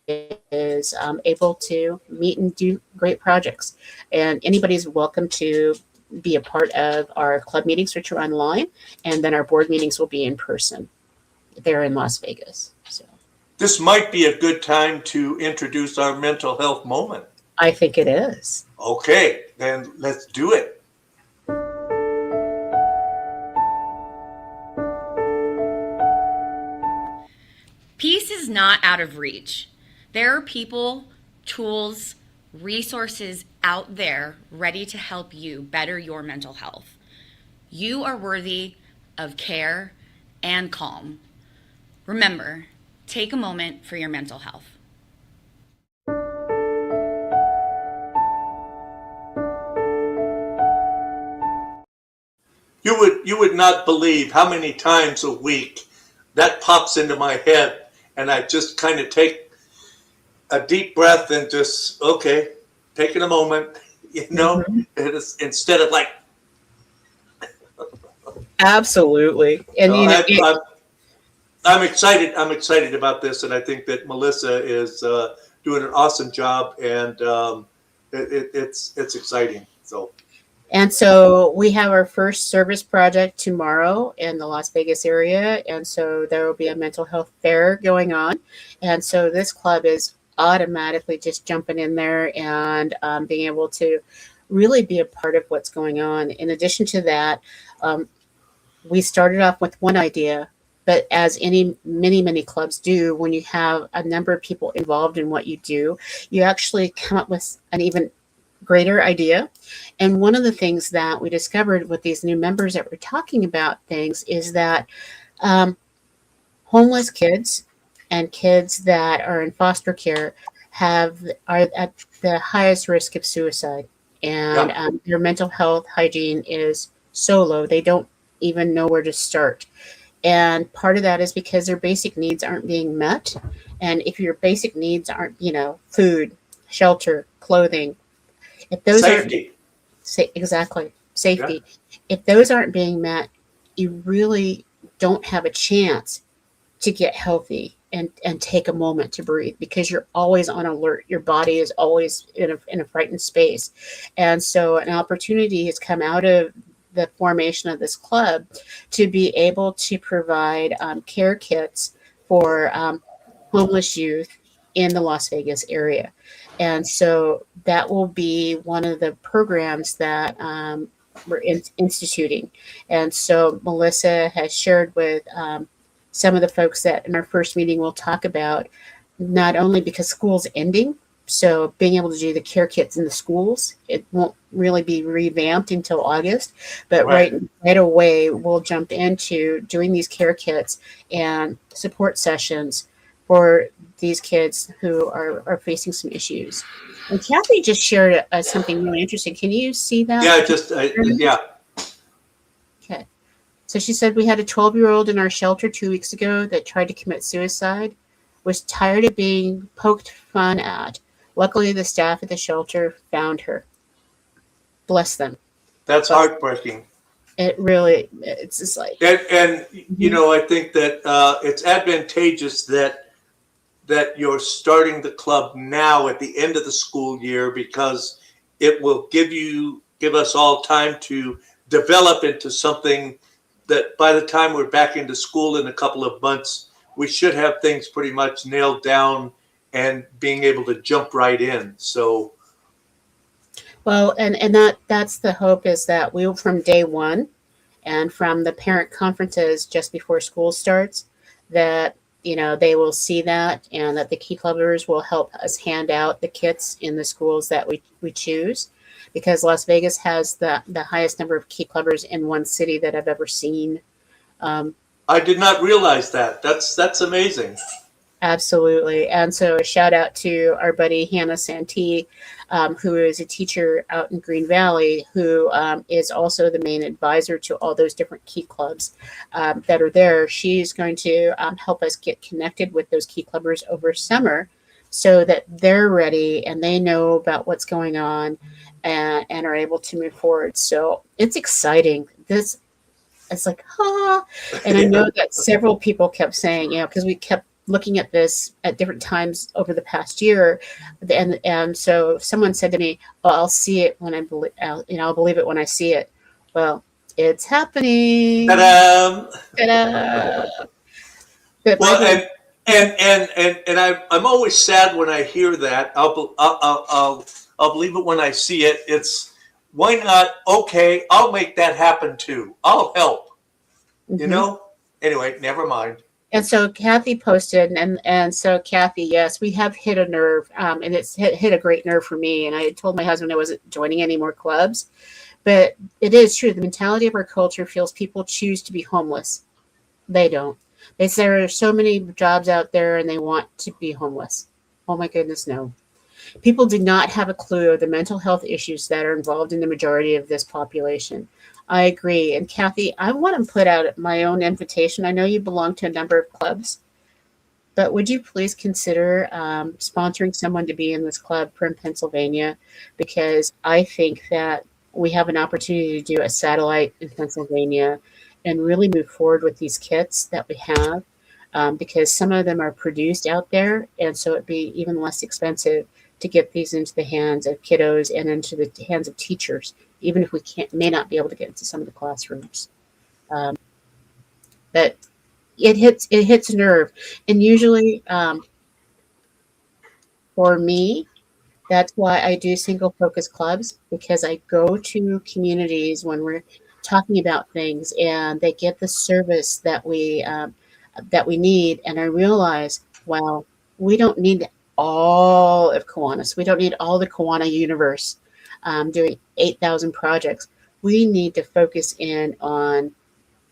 is able to meet and do great projects. And anybody's welcome to be a part of our club meetings, which are online, and then our board meetings will be in person there in Las Vegas. So this might be a good time to introduce our mental health moment. I think it is. Okay, then let's do it. Peace is not out of reach. There are people, tools, resources out there ready to help you better your mental health. You are worthy of care and calm. Remember, take a moment for your mental health. You would not believe how many times a week that pops into my head, and I just kind of take a deep breath and just, okay, taking a moment, instead of like. Absolutely. And I'm excited. I'm excited about this, and I think that Melissa is doing an awesome job, and it's exciting. So we have our first service project tomorrow in the Las Vegas area. And so there will be a mental health fair going on. And so this club is automatically just jumping in there and being able to really be a part of what's going on. In addition to that, we started off with one idea, but as many clubs do, when you have a number of people involved in what you do, you actually come up with an even greater idea. And one of the things that we discovered with these new members that we're talking about things is that homeless kids and kids that are in foster care are at the highest risk of suicide. And their mental health hygiene is so low, they don't even know where to start. And part of that is because their basic needs aren't being met. And if your basic needs aren't, food, shelter, clothing, if those safety. Exactly. Safety. Yeah. If those aren't being met, you really don't have a chance to get healthy and take a moment to breathe, because you're always on alert. Your body is always in a frightened space. And so an opportunity has come out of the formation of this club to be able to provide care kits for homeless youth in the Las Vegas area. And so that will be one of the programs that we're instituting. And so Melissa has shared with some of the folks that in our first meeting we'll talk about, not only because school's ending, so being able to do the care kits in the schools, it won't really be revamped until August, but right away we'll jump into doing these care kits and support sessions for these kids who are facing some issues. And Kathy just shared something really interesting. Can you see that? Yeah, Okay. So she said, we had a 12-year-old in our shelter 2 weeks ago that tried to commit suicide, was tired of being poked fun at. Luckily, the staff at the shelter found her. Bless them. That's heartbreaking. It's just like. And I think that it's advantageous that you're starting the club now at the end of the school year, because it will give us all time to develop into something that by the time we're back into school in a couple of months, we should have things pretty much nailed down and being able to jump right in. So. Well, and that's the hope, is that we will, from day one and from the parent conferences just before school starts, that they will see that, and that the key clubbers will help us hand out the kits in the schools that we choose, because Las Vegas has the highest number of key clubbers in one city that I've ever seen. I did not realize that. That's amazing. Absolutely. And so a shout out to our buddy Hannah Santee, who is a teacher out in Green Valley, who is also the main advisor to all those different key clubs that are there. She's going to help us get connected with those key clubbers over summer, so that they're ready and they know about what's going on and are able to move forward. So it's exciting. It's like, and I know that several people kept saying, because we kept looking at this at different times over the past year, and so someone said to me, "Well, I'll see it when I'll believe it when I see it." Well, it's happening. Ta-da! Ta-da! Well, I'm always sad when I hear that. I'll believe it when I see it. It's why not? Okay, I'll make that happen too. I'll help. You Mhm. know. Anyway, never mind. And so Kathy posted, and so Kathy, yes, we have hit a nerve, and it's hit a great nerve for me. And I told my husband I wasn't joining any more clubs, but it is true. The mentality of our culture feels people choose to be homeless. They don't. They say there are so many jobs out there, and they want to be homeless. Oh my goodness, no. People do not have a clue of the mental health issues that are involved in the majority of this population. I agree. And Kathy, I want to put out my own invitation. I know you belong to a number of clubs, but would you please consider sponsoring someone to be in this club from Pennsylvania? Because I think that we have an opportunity to do a satellite in Pennsylvania and really move forward with these kits that we have, because some of them are produced out there. And so it'd be even less expensive to get these into the hands of kiddos and into the hands of teachers, even if we may not be able to get into some of the classrooms. But it hits a nerve, and usually for me, that's why I do single focus clubs, because I go to communities when we're talking about things and they get the service that we need, and I realize, wow, we don't need all of Kiwanis. We don't need all the Kiwana universe doing 8,000 projects. We need to focus in on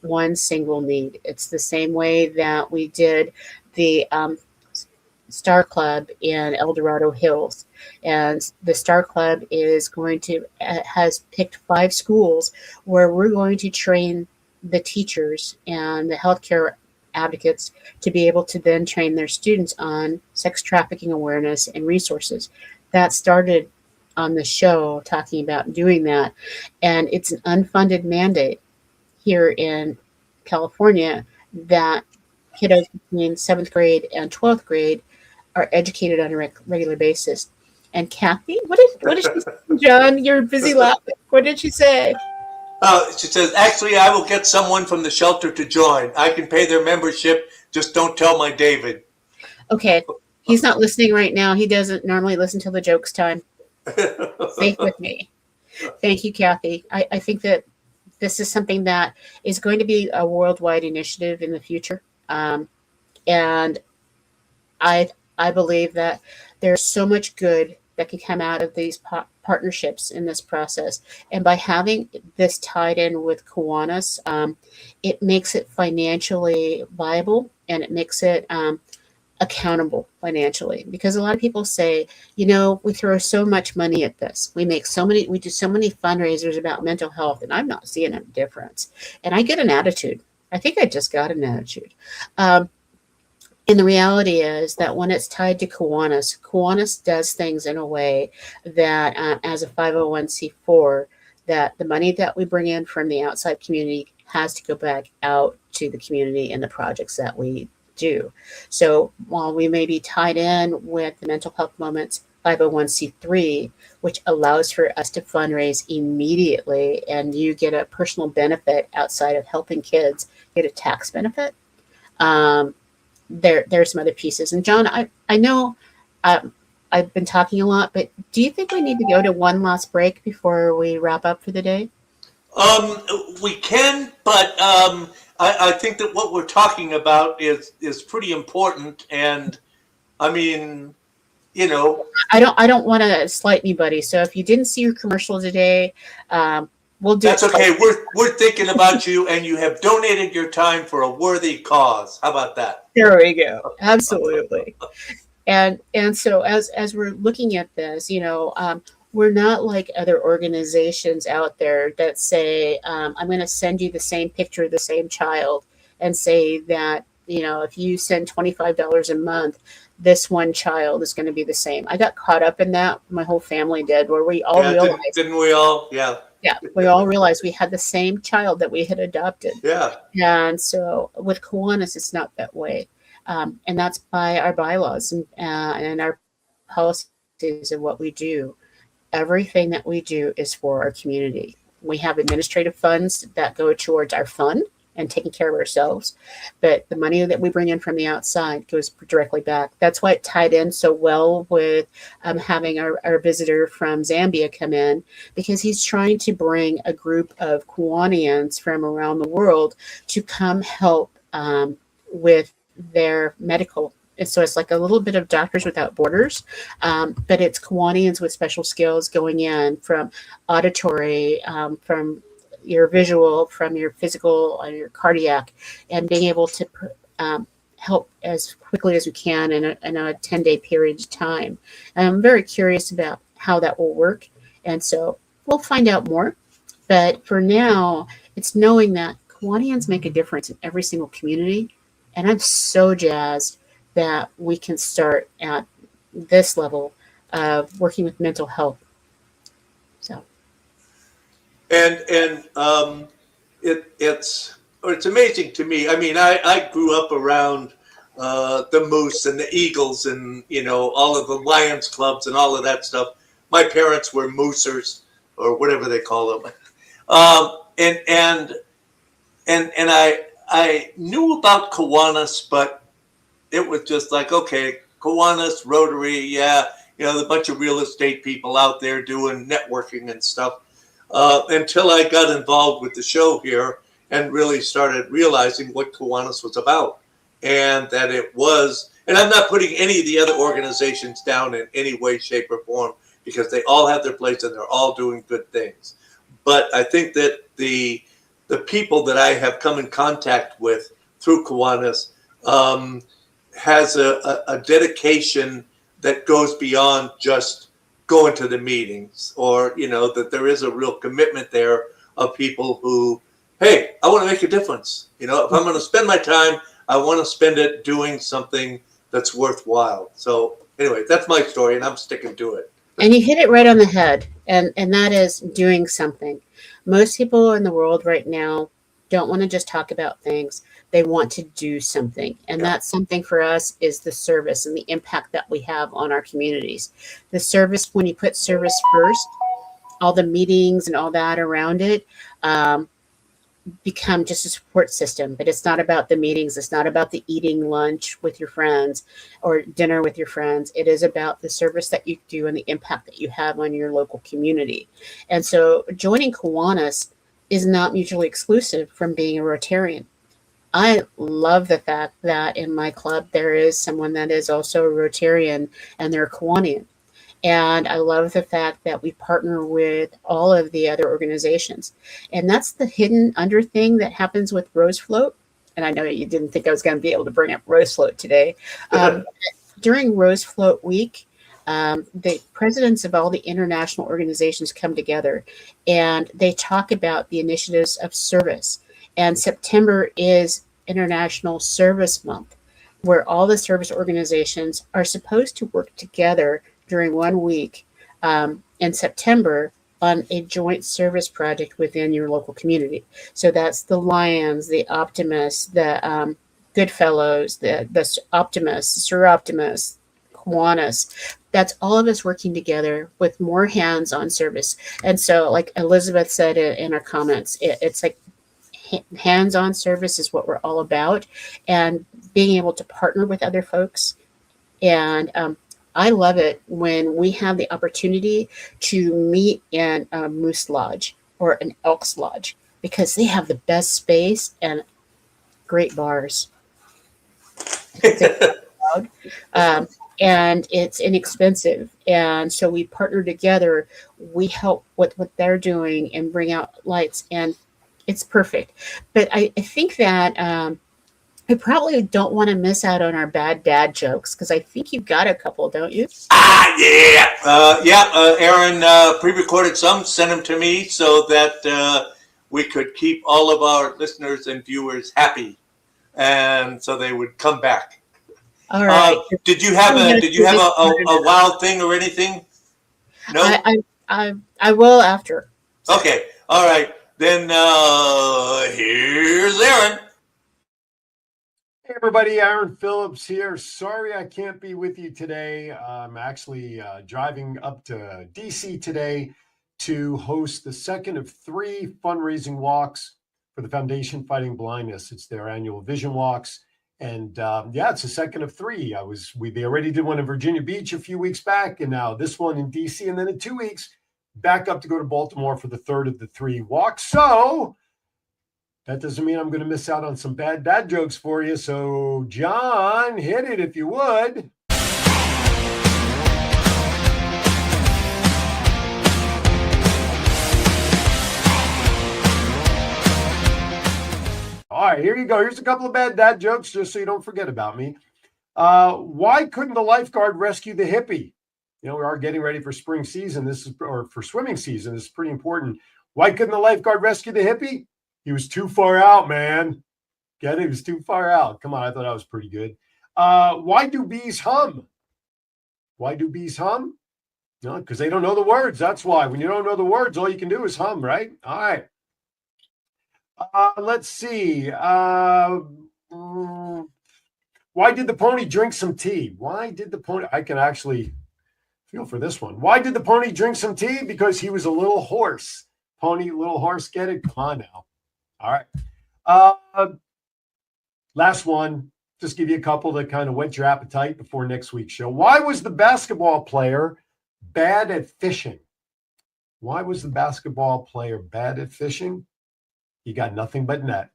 one single need. It's the same way that we did the Star Club in El Dorado Hills. And the Star Club is going to has picked 5 schools where we're going to train the teachers and the healthcare advocates to be able to then train their students on sex trafficking awareness and resources. That started on the show talking about doing that. And it's an unfunded mandate here in California that kiddos between 7th grade and 12th grade are educated on a regular basis. And Kathy, what did she say? John, you're busy laughing. What did she say? She says, actually, I will get someone from the shelter to join. I can pay their membership. Just don't tell my David. Okay. He's not listening right now. He doesn't normally listen till the jokes time. Safe with me. Thank you, Kathy. I think that this is something that is going to be a worldwide initiative in the future. And I believe that there's so much good that can come out of these partnerships in this process. And by having this tied in with Kiwanis, it makes it financially viable, and it makes it accountable financially. Because a lot of people say, we throw so much money at this. We do so many fundraisers about mental health, and I'm not seeing a difference. And I get an attitude. I think I just got an attitude. And the reality is that when it's tied to Kiwanis does things in a way that, as a 501c4, that the money that we bring in from the outside community has to go back out to the community and the projects that we do. So while we may be tied in with the Mental Health Moments 501c3, which allows for us to fundraise immediately, and you get a personal benefit outside of helping kids, get a tax benefit. There's some other pieces. And John, I know I've been talking a lot, but do you think we need to go to one last break before we wrap up for the day? We can, but I think that what we're talking about is pretty important. And I mean, I don't want to slight anybody. So if you didn't see your commercial today, we'll do. That's okay. We're thinking about you, and you have donated your time for a worthy cause. How about that? There we go. Absolutely. And so as we're looking at this, we're not like other organizations out there that say, I'm going to send you the same picture of the same child and say that, if you send $25 a month, this one child is going to be the same. I got caught up in that. My whole family did, where we all realized. Didn't we all? Yeah. Yeah, we all realized we had the same child that we had adopted. Yeah. And so with Kiwanis, it's not that way. And that's by our bylaws and our policies of what we do. Everything that we do is for our community. We have administrative funds that go towards our fund, and taking care of ourselves. But the money that we bring in from the outside goes directly back. That's why it tied in so well with having our visitor from Zambia come in, because he's trying to bring a group of Kiwanians from around the world to come help with their medical. And so it's like a little bit of Doctors Without Borders, but it's Kiwanians with special skills going in from auditory, from your visual, from your physical, or your cardiac, and being able to help as quickly as we can in a 10-day period of time. And I'm very curious about how that will work. And so we'll find out more. But for now, it's knowing that Kiwanians make a difference in every single community. And I'm so jazzed that we can start at this level of working with mental health. So, it's amazing to me. I mean, I grew up around the Moose and the Eagles and all of the Lions clubs and all of that stuff. My parents were Moosers or whatever they call them, and I knew about Kiwanis, but it was just like, okay, Kiwanis, Rotary, yeah, the bunch of real estate people out there doing networking and stuff. Until I got involved with the show here and really started realizing what Kiwanis was about, and that it was, and I'm not putting any of the other organizations down in any way, shape, or form, because they all have their place and they're all doing good things. But I think that the people that I have come in contact with through Kiwanis has a dedication that goes beyond just going to the meetings, or that there is a real commitment there of people who, hey, I want to make a difference. If I'm going to spend my time, I want to spend it doing something that's worthwhile. So anyway, that's my story, and I'm sticking to it. and you hit it right on the head, and that is doing something. Most people in the world right now don't want to just talk about things. They want to do something. And that something for us is the service and the impact that we have on our communities. The service, when you put service first, all the meetings and all that around it become just a support system. But it's not about the meetings. It's not about the eating lunch with your friends or dinner with your friends. It is about the service that you do and the impact that you have on your local community. And so joining Kiwanis is not mutually exclusive from being a Rotarian. I love the fact that in my club there is someone that is also a Rotarian and they're a Kiwanian. And I love the fact that we partner with all of the other organizations. And that's the hidden under thing that happens with Rose Float. And I know you didn't think I was going to be able to bring up Rose Float today. During Rose Float Week, the presidents of all the international organizations come together and they talk about the initiatives of service. And September is International Service Month, where all the service organizations are supposed to work together during 1 week in September on a joint service project within your local community. So that's the Lions, the Optimists, the Goodfellows, the Optimists, Sir Optimists, Kiwanis. That's all of us working together with more hands-on service. And so, like Elizabeth said in her comments, it's like hands-on service is what we're all about, and being able to partner with other folks. And I love it when we have the opportunity to meet in a moose lodge or an elk's lodge, because they have the best space and great bars. And it's inexpensive. And so we partner together. We help with what they're doing and bring out lights, and it's perfect. But I think that I probably don't want to miss out on our bad dad jokes, because I think you've got a couple, don't you? Aaron pre-recorded some, sent them to me so that we could keep all of our listeners and viewers happy, and so they would come back. All right. Did you have a wild thing or anything? No. I will after. Okay. All right. Then here's Aaron. Hey everybody, Aaron Phillips here. Sorry I can't be with you today. I'm actually driving up to DC today to host the second of 3 fundraising walks for the Foundation Fighting Blindness. It's their annual vision walks. And it's the second of three. They already did one in Virginia Beach a few weeks back, and now this one in DC. And then in 2 weeks, back up to go to Baltimore for the third of the three walks. So that doesn't mean I'm going to miss out on some bad dad jokes for you. So, John, hit it if you would. All right, here you go. Here's a couple of bad dad jokes just so you don't forget about me. Why couldn't the lifeguard rescue the hippie? We are getting ready for spring season. Or for swimming season. This is pretty important. Why couldn't the lifeguard rescue the hippie? He was too far out, man. Get it? He was too far out. Come on, I thought that was pretty good. Why do bees hum? Why do bees hum? No, because they don't know the words. That's why. When you don't know the words, all you can do is hum, right? All right. Let's see. Why did the pony drink some tea? Why did the pony? I can actually feel for this one. Why did the pony drink some tea? Because he was a little horse. Pony, little horse, get it? Come on now. All right. Last one. Just give you a couple to kind of whet your appetite before next week's show. Why was the basketball player bad at fishing? Why was the basketball player bad at fishing? He got nothing but net.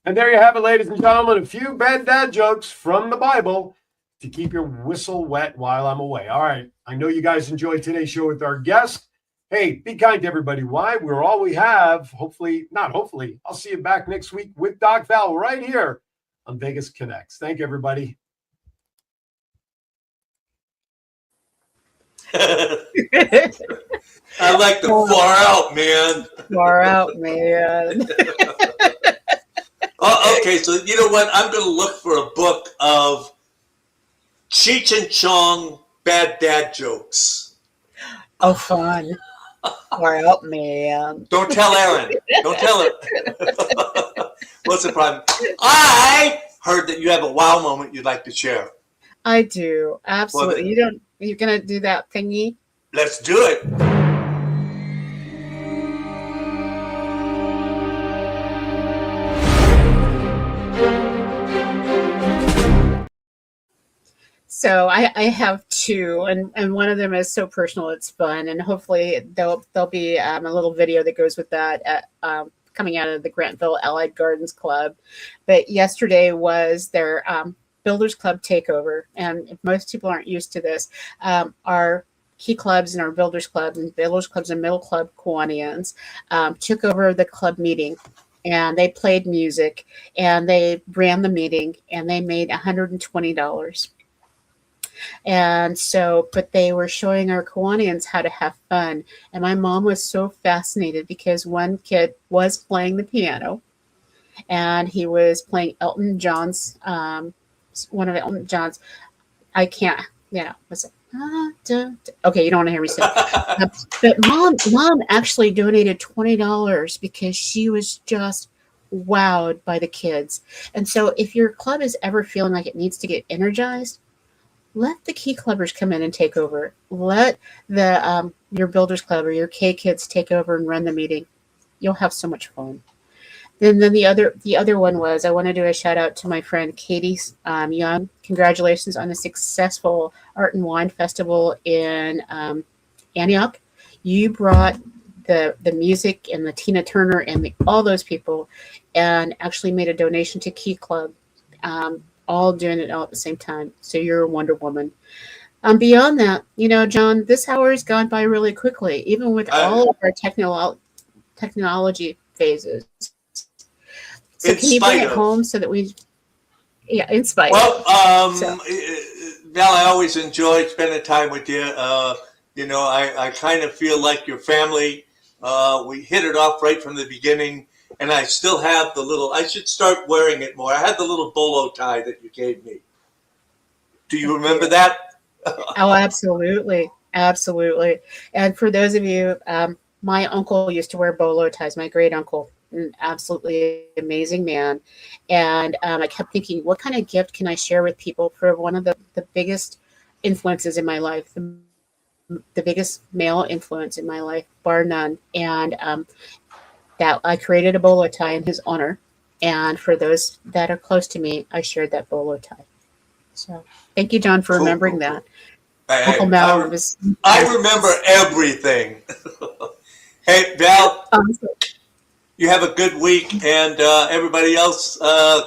And there you have it, ladies and gentlemen. A few bad dad jokes from the Bible to keep your whistle wet while I'm away. All right. I know you guys enjoyed today's show with our guest. Hey, be kind to everybody. Why? We're all we have. Not hopefully. I'll see you back next week with Doc Val right here on Vegas Connects. Thank you, everybody. I like the far out, man. Far out, man. Oh, okay, so you know what? I'm going to look for a book of Cheech and Chong bad dad jokes. Oh, fun. Far out, man. Don't tell Aaron. Don't tell her. What's the problem? I heard that you have a wow moment you'd like to share. I do. Absolutely. You're going to do that thingy? Let's do it. So I have two, and one of them is so personal, it's fun, and hopefully there'll be a little video that goes with that coming out of the Grantville Allied Gardens Club. But yesterday was their Builders Club takeover, and if most people aren't used to this, our key clubs and our Builders Club and Middle Club Kiwanians took over the club meeting. And they played music, and they ran the meeting, and they made $120. And so, but they were showing our Kiwanians how to have fun. And my mom was so fascinated because one kid was playing the piano, and he was playing Elton John's, one of Elton John's, I can't, what's it? Okay, you don't want to hear me sing. But mom actually donated $20 because she was just wowed by the kids. And so if your club is ever feeling like it needs to get energized, let the key clubbers come in and take over. Let the your Builders Club or your K kids take over and run the meeting. You'll have so much fun. And then the other one was, I want to do a shout out to my friend Katie Young. Congratulations on a successful Art and Wine Festival in Antioch. You brought the music and the Tina Turner and all those people, and actually made a donation to Key Club. All doing it all at the same time. So you're a Wonder Woman. Beyond that, John, this hour has gone by really quickly, even with all of our technology phases. So can you bring it home so that we, in spite Well, Val, I always enjoyed spending time with you. I kind of feel like your family. We hit it off right from the beginning. And I still have I should start wearing it more. I had the little bolo tie that you gave me. Do you remember that? Oh, absolutely. Absolutely. And for those of you, my uncle used to wear bolo ties, my great uncle, an absolutely amazing man. And I kept thinking, what kind of gift can I share with people for one of the biggest influences in my life, the biggest male influence in my life, bar none. And that I created a bolo tie in his honor. And for those that are close to me, I shared that bolo tie. So thank you, John, for Cool, remembering cool, that. Hey, Uncle Mal was. I remember everything. Hey, Val, Awesome. you have a good week, and everybody else,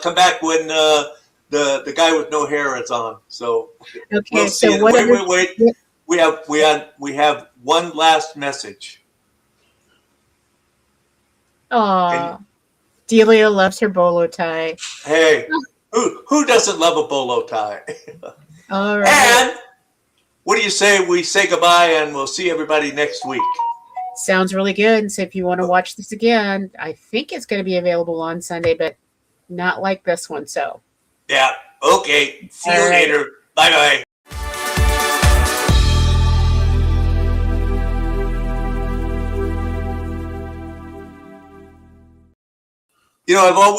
come back when the guy with no hair is on. So Okay, we'll see. so what Wait. We have one last message. Aw, Delia loves her bolo tie. Hey, who doesn't love a bolo tie? All right. And what do you say we say goodbye and we'll see everybody next week? Sounds really good. So if you want to watch this again, I think it's going to be available on Sunday, but not like this one. So Yeah. Okay. See you All right. later. Bye bye. I've always